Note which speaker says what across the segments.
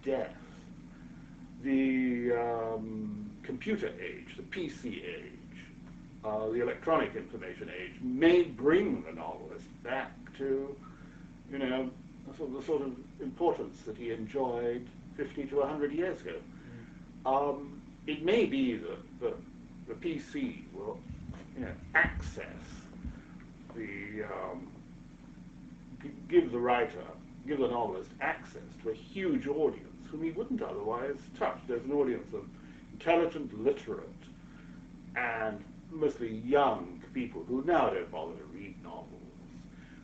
Speaker 1: death, the computer age, the PC age, the electronic information age may bring the novelist back to, you know, the sort of importance that he enjoyed 50 to 100 years ago. It may be that the PC will, you know, access the give the writer, give the novelist access to a huge audience whom he wouldn't otherwise touch. There's an audience of intelligent, literate, and mostly young people who now don't bother to read novels,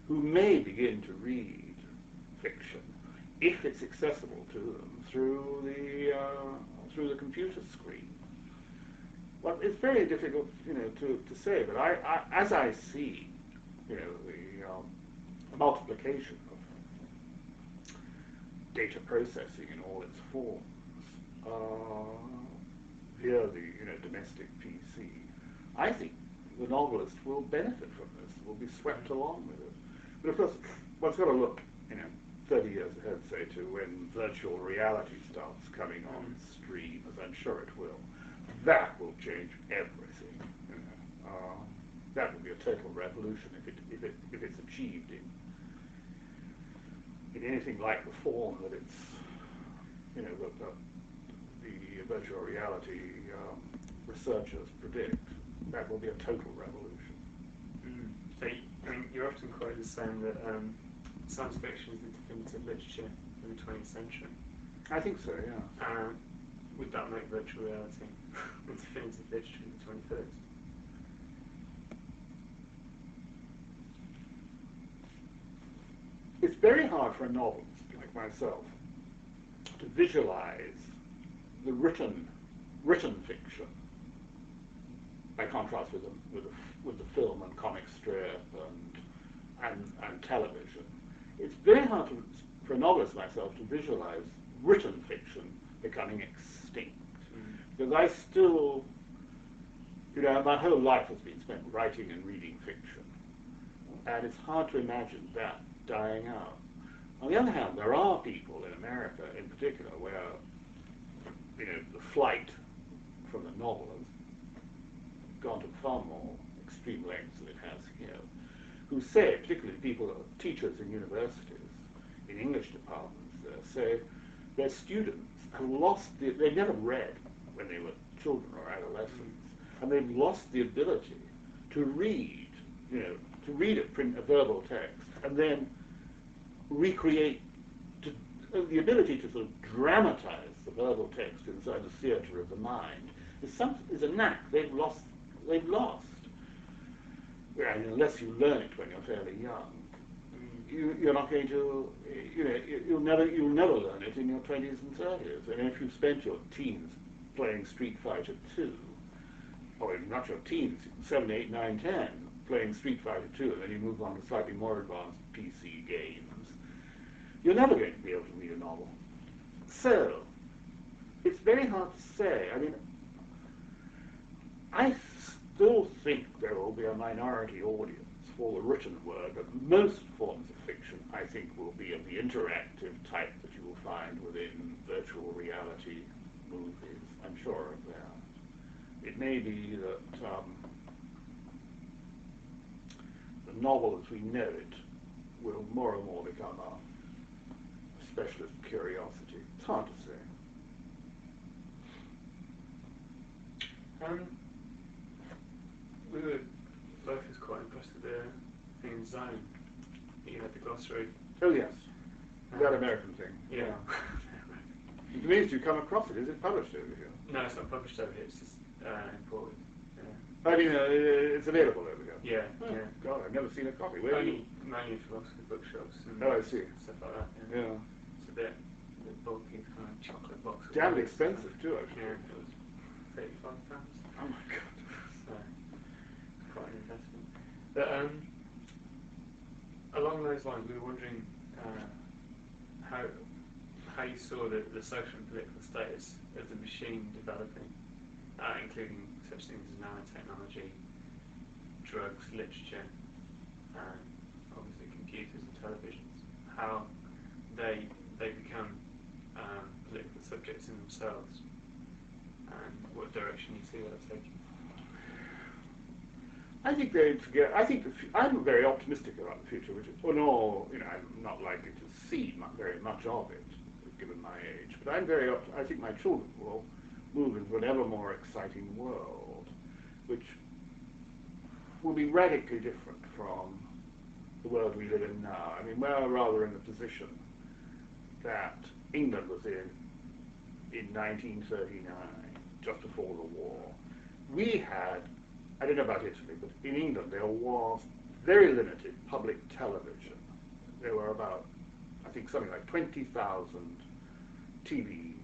Speaker 1: who may begin to read fiction if it's accessible to them through the computer screen. Well, it's very difficult, you know, to say, but I as I see, you know, the multiplication of data processing in all its forms via the, you know, domestic PC, I think the novelist will benefit from this, will be swept along with it. But of course, one's got to look, you know, 30 years ahead, say, to when virtual reality starts coming on stream, as I'm sure it will. That will change everything. You know. That will be a total revolution if it's achieved in anything like the form that it's, you know, the virtual reality researchers predict. That will be a total revolution.
Speaker 2: So, I mean, you're often quoted as saying that science fiction is the definitive literature of the 20th century.
Speaker 1: I think so, yeah.
Speaker 2: Would that make virtual reality the definitive literature of the 21st?
Speaker 1: It's very hard for a novelist like myself to visualize the written fiction, by contrast with the film and comic strip and television. It's very hard for a novelist like myself to visualize written fiction becoming extinct. Because I still, you know, my whole life has been spent writing and reading fiction. And it's hard to imagine that dying out. On the other hand, there are people in America in particular where, you know, the flight from the novel has gone to far more extreme lengths than it has here, who say, particularly people, teachers in universities, in English departments, say their students have lost they've never read when they were children or adolescents, and they've lost the ability to read, you know, to read a verbal text and then recreate, the ability to sort of dramatize the verbal text inside the theatre of the mind is a knack they've lost. And unless you learn it when you're fairly young, you're not going to, you know, you'll never learn it in your 20s and 30s. And if you've spent your teens playing Street Fighter 2, or even not your teens, 7, 8, 9, 10, playing Street Fighter 2, and then you move on to slightly more advanced PC games, you're never going to be able to read a novel. So, it's very hard to say. I mean, I still think there will be a minority audience for the written word, but most forms of fiction, I think, will be of the interactive type that you will find within virtual reality movies. I'm sure of that. It may be that the novel as we know it will more and more become a specialist curiosity. It's hard to say.
Speaker 2: We were both quite impressed with the thing in Zone. You had the glossary.
Speaker 1: Oh yes, that American thing.
Speaker 2: Yeah.
Speaker 1: It means you come across it. Is it published over here?
Speaker 2: No, it's not published over here. It's just imported.
Speaker 1: I mean, it's available over here.
Speaker 2: Yeah.
Speaker 1: Oh,
Speaker 2: yeah.
Speaker 1: God, I've never seen a copy. Where
Speaker 2: Mainly in philosophy bookshops and
Speaker 1: I see.
Speaker 2: stuff like that.
Speaker 1: Yeah.
Speaker 2: It's a bit bulky, kind of chocolate box.
Speaker 1: Damn expensive too, actually.
Speaker 2: Yeah, it was £35.
Speaker 1: Oh my God.
Speaker 2: So, quite an investment. But along those lines, we were wondering how you saw the social and political status of the machine developing, including such things as nanotechnology, drugs, literature, and obviously computers and televisions. How they become subjects in themselves, and what direction you see that taking?
Speaker 1: I think I'm very optimistic about the future, which is, I'm not likely to see very much of it, given my age. But I think my children will move into an ever more exciting world, which will be radically different from the world we live in now. I mean, we're rather in the position that England was in 1939, just before the war. We had, I don't know about Italy, but in England there was very limited public television. There were about, I think, something like 20,000 TV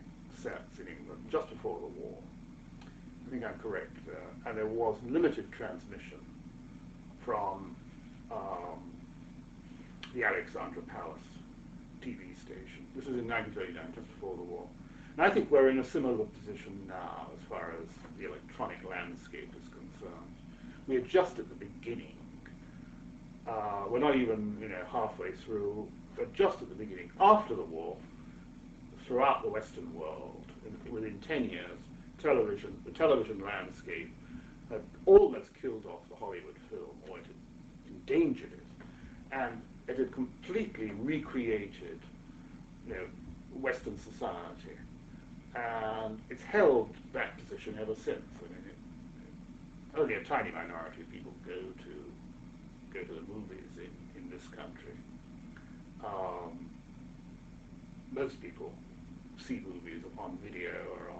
Speaker 1: sets in England just before the war. I think I'm correct there. And there was limited transmission from the Alexandra Palace TV station. This was in 1939, just before the war. And I think we're in a similar position now as far as the electronic landscape is concerned. We're just at the beginning. We're not even halfway through, but just at the beginning. After the war, throughout the Western world, within 10 years, the television landscape had almost killed off the Hollywood film, or it had endangered it, and it had completely recreated Western society. And it's held that position ever since. I mean, only a tiny minority of people go to the movies in this country. Most people see movies on video or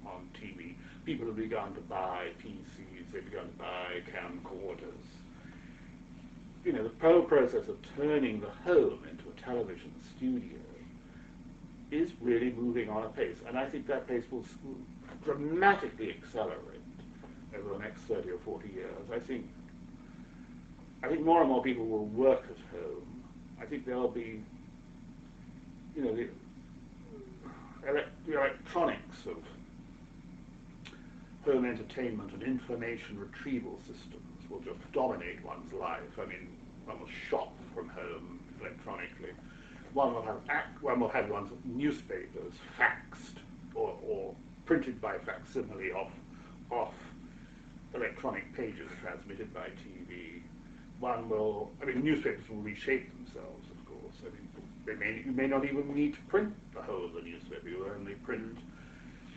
Speaker 1: on TV. People have begun to buy PCs, they've begun to buy camcorders. The whole process of turning the home into a television studio is really moving on a pace, and I think that pace will dramatically accelerate over the next 30 or 40 years. I think more and more people will work at home. I think there'll be, the electronics of home entertainment and information retrieval systems will just dominate one's life. I mean, one will shop from home electronically. One will have one's newspapers faxed or printed by facsimile off electronic pages transmitted by TV. Newspapers will reshape themselves, of course. I mean, you may not even need to print the whole of the newspaper. You only print.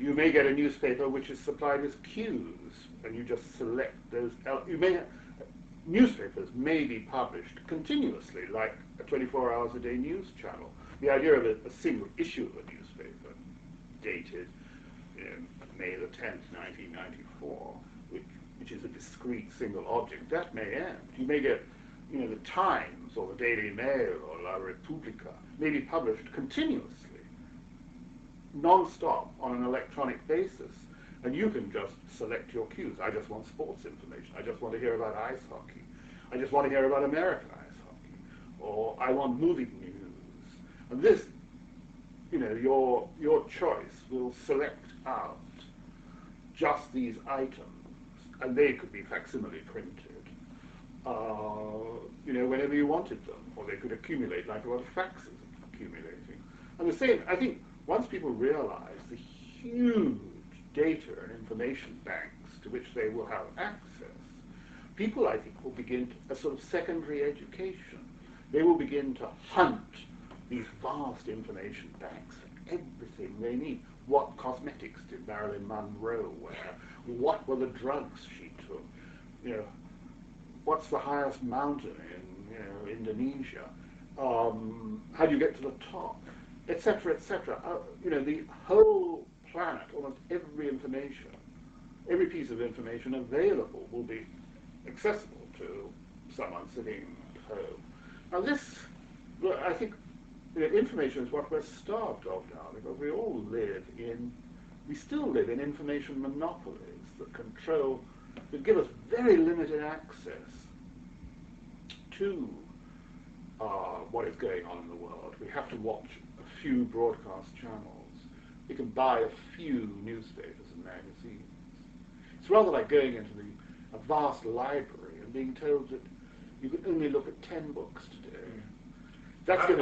Speaker 1: You may get a newspaper which is supplied with cues, and you just select those. Newspapers may be published continuously, like a 24 hours a day news channel. The idea of a single issue of a newspaper, dated May the 10th, 1994, which is a discrete single object, that may end. You may get, the Times or the Daily Mail or La Repubblica may be published continuously, non-stop, on an electronic basis. And you can just select your cues. I just want sports information. I just want to hear about ice hockey. I just want to hear about American ice hockey. Or I want movie news. And this, your choice will select out just these items. And they could be facsimile printed, whenever you wanted them. Or they could accumulate like a lot of faxes accumulating. And the same, I think, once people realize the huge data and information banks to which they will have access, people, I think, will begin a sort of secondary education. They will begin to hunt these vast information banks for everything they need. What cosmetics did Marilyn Monroe wear? What were the drugs she took? What's the highest mountain in Indonesia? How do you get to the top? Etc., etc. The whole planet, almost every piece of information available will be accessible to someone sitting at home. Now this, I think, information is what we're starved of now, because we still live in information monopolies that give us very limited access to what is going on in the world. We have to watch a few broadcast channels. We can buy a few newspapers and magazines. It's rather like going into a vast library and being told that you can only look at 10 books today. That's going